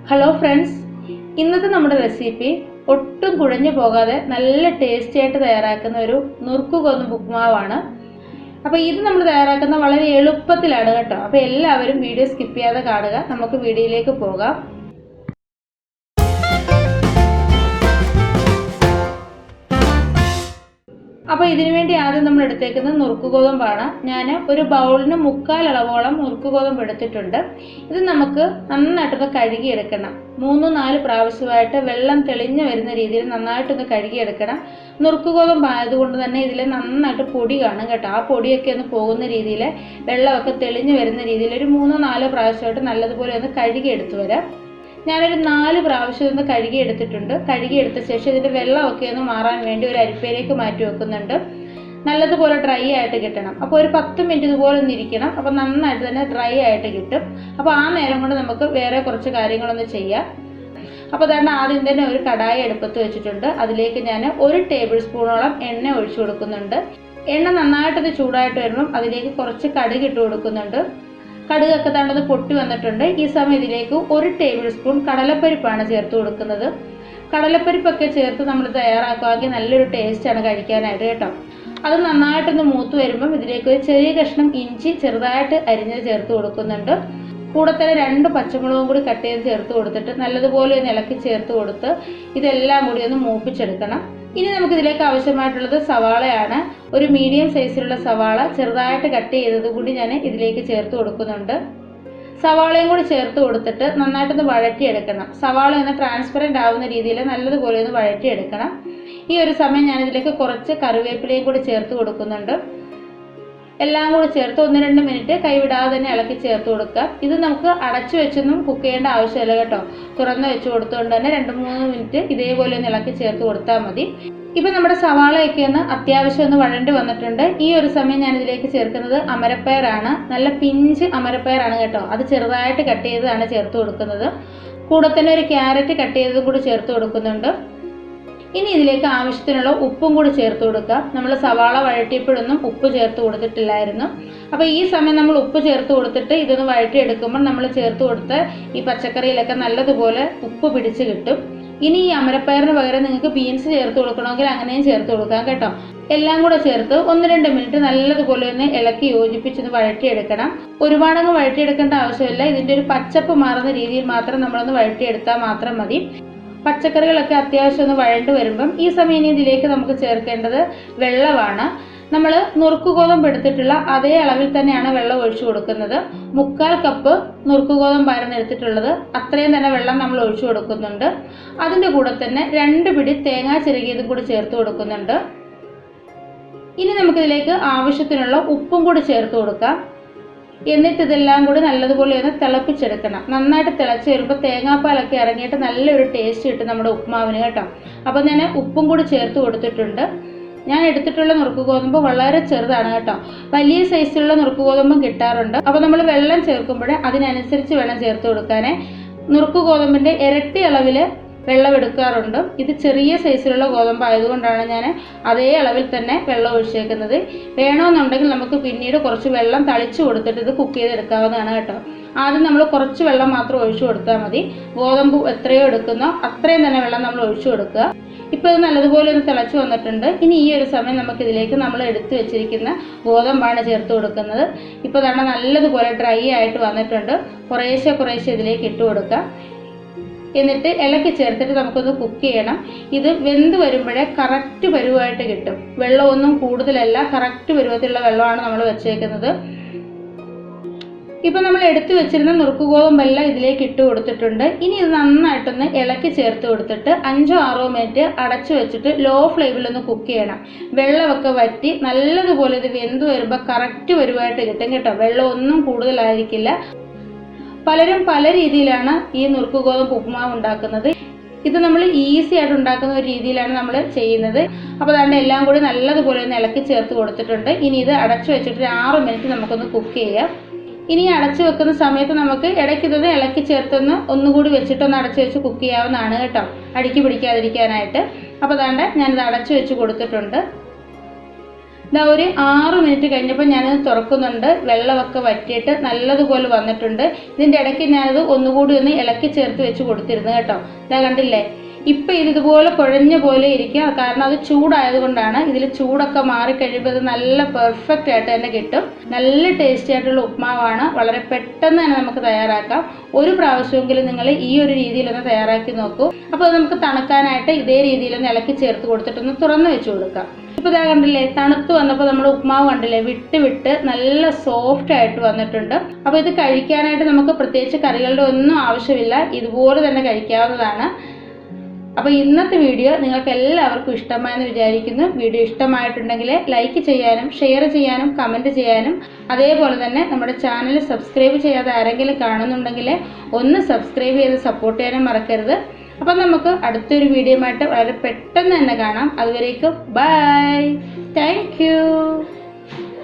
Hello friends, ഇന്നത്തെ നമ്മുടെ recipe ഒട്ടും കുഴഞ്ഞു പോകാതെ നല്ല ടേസ്റ്റി ആയിട്ട് തയ്യാറാക്കുന്ന ഒരു നുറുക്ക് ഗോതമ്പ് ഉപ്പുമാവാണ്. അപ്പോൾ ഇത് നമ്മൾ തയ്യാറാക്കുന്ന വളരെ എളുപ്പത്തിലാണ് കേട്ടോ. അപ്പോൾ എല്ലാവരും വീഡിയോ സ്കിപ്പ് ചെയ്യാതെ കാണുക. നമുക്ക് വീഡിയോയിലേക്ക് പോകാം. അപ്പോൾ ഇതിനു വേണ്ടി ആദ്യം നമ്മൾ എടുത്തേക്കുന്നത് നുറുക്ക് ഗോതമ്പാണ്. ഞാൻ ഒരു ബൗളിന് 1/4 അളവോളം നുറുക്ക് ഗോതമ്പ് എടുത്തിട്ടുണ്ട്. ഇത് നമുക്ക് നന്നായിട്ടൊന്ന് കഴുകിയെടുക്കണം. 3-4 പ്രാവശ്യമായിട്ട് വെള്ളം തെളിഞ്ഞു വരുന്ന രീതിയിൽ നന്നായിട്ടൊന്ന് കഴുകിയെടുക്കണം. നുറുക്ക് ഗോതമ്പ് ആയതുകൊണ്ട് തന്നെ ഇതിൽ നന്നായിട്ട് പൊടി കാണും കേട്ടോ. ആ പൊടിയൊക്കെ ഒന്ന് പോകുന്ന രീതിയിൽ വെള്ളമൊക്കെ തെളിഞ്ഞു വരുന്ന രീതിയിൽ ഒരു 3-4 പ്രാവശ്യമായിട്ട് നല്ലതുപോലെ ഒന്ന് കഴുകിയെടുത്ത് വരാം. ഞാനൊരു 4 പ്രാവശ്യം ഒന്ന് കഴുകിയെടുത്തിട്ടുണ്ട്. കഴുകിയെടുത്ത ശേഷം ഇതിൻ്റെ വെള്ളമൊക്കെ ഒന്ന് മാറാൻ വേണ്ടി ഒരു അരിപ്പയിലേക്ക് മാറ്റി വെക്കുന്നുണ്ട്. നല്ലതുപോലെ ഡ്രൈ ആയിട്ട് കിട്ടണം. അപ്പോൾ ഒരു 10 മിനിറ്റ് ഇതുപോലെ ഒന്ന് ഇരിക്കണം. അപ്പോൾ നന്നായിട്ട് തന്നെ ഡ്രൈ ആയിട്ട് കിട്ടും. അപ്പോൾ ആ നേരം കൊണ്ട് നമുക്ക് വേറെ കുറച്ച് കാര്യങ്ങളൊന്ന് ചെയ്യാം. അപ്പോൾ അതുകൊണ്ട് ആദ്യം തന്നെ ഒരു കടായി അടുപ്പത്ത് വെച്ചിട്ടുണ്ട്. അതിലേക്ക് ഞാൻ 1 ടേബിൾ സ്പൂണോളം എണ്ണ ഒഴിച്ചു കൊടുക്കുന്നുണ്ട്. എണ്ണ നന്നായിട്ടൊന്ന് ചൂടായിട്ട് വരുമ്പം അതിലേക്ക് കുറച്ച് കടുക് ഇട്ട് കൊടുക്കുന്നുണ്ട്. കടുകൊക്കെ തണ്ടത് പൊട്ടി വന്നിട്ടുണ്ട്. ഈ സമയം ഇതിലേക്ക് 1 ടേബിൾ സ്പൂൺ കടലപ്പരിപ്പാണ് ചേർത്ത് കൊടുക്കുന്നത്. കടലപ്പരിപ്പൊക്കെ ചേർത്ത് നമ്മൾ തയ്യാറാക്കുകയാണെങ്കിൽ നല്ലൊരു ടേസ്റ്റാണ് കഴിക്കാനായിട്ട് കേട്ടോ. അത് നന്നായിട്ടൊന്ന് മൂത്ത് വരുമ്പം ഇതിലേക്ക് ഒരു ചെറിയ കഷ്ണം ഇഞ്ചി ചെറുതായിട്ട് അരിഞ്ഞ് ചേർത്ത് കൊടുക്കുന്നുണ്ട്. കൂടെ തന്നെ 2 പച്ചമുളകും കൂടി കട്ട് ചെയ്ത് ചേർത്ത് കൊടുത്തിട്ട് നല്ലതുപോലെ ഒന്ന് ഇളക്കി ചേർത്ത് കൊടുത്ത് ഇതെല്ലാം കൂടി ഒന്ന് മൂപ്പിച്ചെടുക്കണം. ഇനി നമുക്കിതിലേക്ക് ആവശ്യമായിട്ടുള്ളത് സവാളയാണ്. ഒരു മീഡിയം സൈസിലുള്ള സവാള ചെറുതായിട്ട് കട്ട് ചെയ്തത് കൂടി ഞാൻ ഇതിലേക്ക് ചേർത്ത് കൊടുക്കുന്നുണ്ട്. സവാളയും കൂടി ചേർത്ത് കൊടുത്തിട്ട് നന്നായിട്ടൊന്ന് വഴറ്റിയെടുക്കണം. സവാള ഒന്ന് ട്രാൻസ്പെറൻ്റ് ആവുന്ന രീതിയിൽ നല്ലതുപോലെ ഒന്ന് വഴറ്റിയെടുക്കണം. ഈ ഒരു സമയം ഞാനിതിലേക്ക് കുറച്ച് കറിവേപ്പിലയും കൂടി ചേർത്ത് കൊടുക്കുന്നുണ്ട്. എല്ലാം കൂടി ചേർത്ത് 1-2 മിനിറ്റ് കൈവിടാതെ തന്നെ ഇളക്കി ചേർത്ത് കൊടുക്കുക. ഇത് നമുക്ക് അടച്ചു വെച്ചൊന്നും കുക്ക് ചെയ്യേണ്ട ആവശ്യമില്ല കേട്ടോ. തുറന്ന് വെച്ച് കൊടുത്തുകൊണ്ട് തന്നെ 2-3 മിനിറ്റ് ഇതേപോലെ ഒന്ന് ഇളക്കി ചേർത്ത് കൊടുത്താൽ മതി. ഇപ്പം നമ്മുടെ സവാളയൊക്കെ ഒന്ന് അത്യാവശ്യം ഒന്ന് വഴണ്ടി വന്നിട്ടുണ്ട്. ഈ ഒരു സമയം ഞാൻ ഇതിലേക്ക് ചേർക്കുന്നത് അമരപ്പയറാണ്. നല്ല പിഞ്ച് അമരപ്പയറാണ് കേട്ടോ. അത് ചെറുതായിട്ട് കട്ട് ചെയ്തതാണ് ചേർത്ത് കൊടുക്കുന്നത്. കൂടെ തന്നെ ഒരു ക്യാരറ്റ് കട്ട് ചെയ്തതും കൂടി ചേർത്ത് കൊടുക്കുന്നുണ്ട്. ഇനി ഇതിലേക്ക് ആവശ്യത്തിനുള്ള ഉപ്പും കൂടി ചേർത്ത് കൊടുക്കുക. നമ്മൾ സവാള വഴറ്റിയപ്പോഴൊന്നും ഉപ്പ് ചേർത്ത് കൊടുത്തിട്ടില്ലായിരുന്നു. അപ്പോൾ ഈ സമയം നമ്മൾ ഉപ്പ് ചേർത്ത് കൊടുത്തിട്ട് ഇതൊന്ന് വഴറ്റിയെടുക്കുമ്പോൾ നമ്മൾ ചേർത്ത് കൊടുത്ത് ഈ പച്ചക്കറിയിലൊക്കെ നല്ലതുപോലെ ഉപ്പ് പിടിച്ച് കിട്ടും. ഇനി ഈ അമരപ്പയറിന് പകരം നിങ്ങൾക്ക് ബീൻസ് ചേർത്ത് കൊടുക്കണമെങ്കിൽ അങ്ങനെയും ചേർത്ത് കൊടുക്കാം കേട്ടോ. എല്ലാം കൂടെ ചേർത്ത് 1-2 മിനിറ്റ് നല്ലതുപോലെ ഒന്ന് ഇളക്കി യോജിപ്പിച്ചൊന്ന് വഴറ്റിയെടുക്കണം. ഒരുപാടങ്ങ് വഴറ്റിയെടുക്കേണ്ട ആവശ്യമില്ല. ഇതിൻ്റെ ഒരു പച്ചപ്പ് മാറുന്ന രീതിയിൽ മാത്രം നമ്മളൊന്ന് വഴറ്റിയെടുത്താൽ മാത്രം മതി. പച്ചക്കറികളൊക്കെ അത്യാവശ്യം ഒന്ന് വഴണ്ട് വരുമ്പം ഈ സമയം ഇനി ഇതിലേക്ക് നമുക്ക് ചേർക്കേണ്ടത് വെള്ളമാണ്. നമ്മൾ നുറുക്ക് ഗോതമ്പ് എടുത്തിട്ടുള്ള അതേ അളവിൽ തന്നെയാണ് വെള്ളം ഒഴിച്ചു കൊടുക്കുന്നത്. 1/4 കപ്പ് നുറുക്ക് ഗോതമ്പായിരുന്നു എടുത്തിട്ടുള്ളത്. അത്രയും തന്നെ വെള്ളം നമ്മൾ ഒഴിച്ചു കൊടുക്കുന്നുണ്ട്. അതിൻ്റെ കൂടെ തന്നെ 2 പിടി തേങ്ങ ചിരകിയതും കൂടി ചേർത്ത് കൊടുക്കുന്നുണ്ട്. ഇനി നമുക്കിതിലേക്ക് ആവശ്യത്തിനുള്ള ഉപ്പും കൂടി ചേർത്ത് കൊടുക്കാം. എന്നിട്ട് ഇതെല്ലാം കൂടി നല്ലതുപോലെ ഒന്ന് തിളപ്പിച്ചെടുക്കണം. നന്നായിട്ട് തിളച്ച് വരുമ്പോൾ തേങ്ങാപ്പാലൊക്കെ ഇറങ്ങിയിട്ട് നല്ലൊരു ടേസ്റ്റ് കിട്ടും നമ്മുടെ ഉപ്പുമാവിന് കേട്ടോ. അപ്പോൾ ഞാൻ ഉപ്പും കൂടി ചേർത്ത് കൊടുത്തിട്ടുണ്ട്. ഞാൻ എടുത്തിട്ടുള്ള നുറുക്ക് ഗോതമ്പ് വളരെ ചെറുതാണ് കേട്ടോ. വലിയ സൈസിലുള്ള നുറുക്ക് ഗോതമ്പും കിട്ടാറുണ്ട്. അപ്പോൾ നമ്മൾ വെള്ളം ചേർക്കുമ്പോൾ അതിനനുസരിച്ച് വേണം ചേർത്ത് കൊടുക്കാനേ. നുറുക്ക് ഗോതമ്പിൻ്റെ ഇരട്ടി അളവിൽ വെള്ളം എടുക്കാറുണ്ട്. ഇത് ചെറിയ സൈസിലുള്ള ഗോതമ്പ് ആയതുകൊണ്ടാണ് ഞാൻ അതേ അളവിൽ തന്നെ വെള്ളം ഒഴിച്ചേക്കുന്നത്. വേണമെന്നുണ്ടെങ്കിൽ നമുക്ക് പിന്നീട് കുറച്ച് വെള്ളം തളിച്ചു കൊടുത്തിട്ട് ഇത് കുക്ക് ചെയ്തെടുക്കാവുന്നതാണ് കേട്ടോ. ആദ്യം നമ്മൾ കുറച്ച് വെള്ളം മാത്രം ഒഴിച്ചു കൊടുത്താൽ മതി. ഗോതമ്പ് എത്രയോ എടുക്കുന്നോ അത്രയും തന്നെ വെള്ളം നമ്മൾ ഒഴിച്ചു കൊടുക്കുക. ഇപ്പോൾ ഇത് നല്ലതുപോലെ ഒന്ന് തിളച്ച് വന്നിട്ടുണ്ട്. ഇനി ഈ ഒരു സമയം നമുക്കിതിലേക്ക് നമ്മൾ എടുത്തു വെച്ചിരിക്കുന്ന ഗോതമ്പാണ് ചേർത്ത് കൊടുക്കുന്നത്. ഇപ്പോൾ തന്നെ നല്ലതുപോലെ ഡ്രൈ ആയിട്ട് വന്നിട്ടുണ്ട്. കുറേശ്ശെ ഇതിലേക്ക് ഇട്ട് കൊടുക്കുക. എന്നിട്ട് ഇളക്കി ചേർത്തിട്ട് നമുക്കൊന്ന് കുക്ക് ചെയ്യണം. ഇത് വെന്ത് വരുമ്പോഴേ കറക്റ്റ് പരുവായിട്ട് കിട്ടും. വെള്ളമൊന്നും കൂടുതലല്ല, കറക്റ്റ് പരുവത്തിലുള്ള വെള്ളമാണ് നമ്മൾ വെച്ചേക്കുന്നത്. ഇപ്പം നമ്മൾ എടുത്തു വെച്ചിരുന്ന നുറുക്ക് ഗോതമ്പെല്ലാം ഇതിലേക്ക് ഇട്ട് കൊടുത്തിട്ടുണ്ട്. ഇനി ഇത് നന്നായിട്ടൊന്ന് ഇളക്കി ചേർത്ത് കൊടുത്തിട്ട് 5-6 മിനിറ്റ് അടച്ചു വെച്ചിട്ട് ലോ ഫ്ലെയിമിലൊന്ന് കുക്ക് ചെയ്യണം. വെള്ളമൊക്കെ വറ്റി നല്ലതുപോലെ ഇത് വെന്ത് വരുമ്പോൾ കറക്റ്റ് പരുവായിട്ട് കിട്ടും കേട്ടോ. വെള്ളമൊന്നും കൂടുതലായിരിക്കില്ല. പലരും പല രീതിയിലാണ് ഈ നുറുക്ക് ഗോതമ്പ് ഉപ്പുമാവ് ഉണ്ടാക്കുന്നത്. ഇത് നമ്മൾ ഈസി ആയിട്ട് ഉണ്ടാക്കുന്ന ഒരു രീതിയിലാണ് നമ്മൾ ചെയ്യുന്നത്. അപ്പോൾ അതുകൊണ്ട് എല്ലാം കൂടി നല്ലതുപോലെ ഒന്ന് ഇളക്കി ചേർത്ത് കൊടുത്തിട്ടുണ്ട്. ഇനി ഇത് അടച്ചു വെച്ചിട്ട് 6 മിനിറ്റ് നമുക്കൊന്ന് കുക്ക് ചെയ്യാം. ഇനി അടച്ചു വെക്കുന്ന സമയത്ത് നമുക്ക് ഇടയ്ക്കിതൊന്ന് ഇളക്കി ചേർത്തൊന്ന് ഒന്നുകൂടി വെച്ചിട്ടൊന്ന് അടച്ചു വെച്ച് കുക്ക് ചെയ്യാവുന്നതാണ് കേട്ടോ, അടുക്കി പിടിക്കാതിരിക്കാനായിട്ട്. അപ്പോൾ അതുകൊണ്ട് ഞാനിത് അടച്ചു വെച്ച് കൊടുത്തിട്ടുണ്ട്. ഇതാ ഒരു 6 മിനിറ്റ് കഴിഞ്ഞപ്പോൾ ഞാനത് തുറക്കുന്നുണ്ട്. വെള്ളമൊക്കെ വറ്റിയിട്ട് നല്ലതുപോലെ വന്നിട്ടുണ്ട്. ഇതിൻ്റെ ഇടയ്ക്ക് ഞാനത് ഒന്നുകൂടി ഒന്ന് ഇളക്കി ചേർത്ത് വെച്ച് കൊടുത്തിരുന്നു കേട്ടോ. ഇതാ കണ്ടില്ലേ, ഇപ്പം ഇതുപോലെ കുഴഞ്ഞ പോലെ ഇരിക്കുക. കാരണം അത് ചൂടായതുകൊണ്ടാണ്. ഇതിൽ ചൂടൊക്കെ മാറിക്കഴിയുമ്പോൾ ഇത് നല്ല പെർഫെക്റ്റ് ആയിട്ട് തന്നെ കിട്ടും. നല്ല ടേസ്റ്റി ആയിട്ടുള്ള ഉപ്മാവാണ്. വളരെ പെട്ടെന്ന് തന്നെ നമുക്ക് തയ്യാറാക്കാം. ഒരു പ്രാവശ്യമെങ്കിലും നിങ്ങൾ ഈ ഒരു രീതിയിലൊന്ന് തയ്യാറാക്കി നോക്കൂ. അപ്പോൾ അത് നമുക്ക് തണുക്കാനായിട്ട് ഇതേ രീതിയിലൊന്ന് ഇളക്കി ചേർത്ത് കൊടുത്തിട്ടൊന്ന് തുറന്ന് വെച്ച് കൊടുക്കാം. ഇപ്പോൾ ഇതാ കണ്ടില്ലേ, തണുത്ത് വന്നപ്പോൾ നമ്മുടെ ഉപ്മാവ് കണ്ടില്ലേ, വിട്ട് നല്ല സോഫ്റ്റ് ആയിട്ട് വന്നിട്ടുണ്ട്. അപ്പോൾ ഇത് കഴിക്കാനായിട്ട് നമുക്ക് പ്രത്യേകിച്ച് കറികളുടെ ഒന്നും ആവശ്യമില്ല. ഇതുപോലെ തന്നെ കഴിക്കാവുന്നതാണ്. അപ്പോൾ ഇന്നത്തെ വീഡിയോ നിങ്ങൾക്ക് എല്ലാവർക്കും ഇഷ്ടമായെന്ന് വിചാരിക്കുന്നു. വീഡിയോ ഇഷ്ടമായിട്ടുണ്ടെങ്കിൽ ലൈക്ക് ചെയ്യാനും ഷെയർ ചെയ്യാനും കമൻറ്റ് ചെയ്യാനും, അതേപോലെ തന്നെ നമ്മുടെ ചാനൽ സബ്സ്ക്രൈബ് ചെയ്യാതെ ആരെങ്കിലും കാണുന്നുണ്ടെങ്കിൽ ഒന്ന് സബ്സ്ക്രൈബ് ചെയ്ത് സപ്പോർട്ട് ചെയ്യാനും മറക്കരുത്. അപ്പം നമുക്ക് അടുത്തൊരു വീഡിയോ ആയിട്ട് വളരെ പെട്ടെന്ന് തന്നെ കാണാം. അതുവരേക്കും ബൈ, താങ്ക് യു.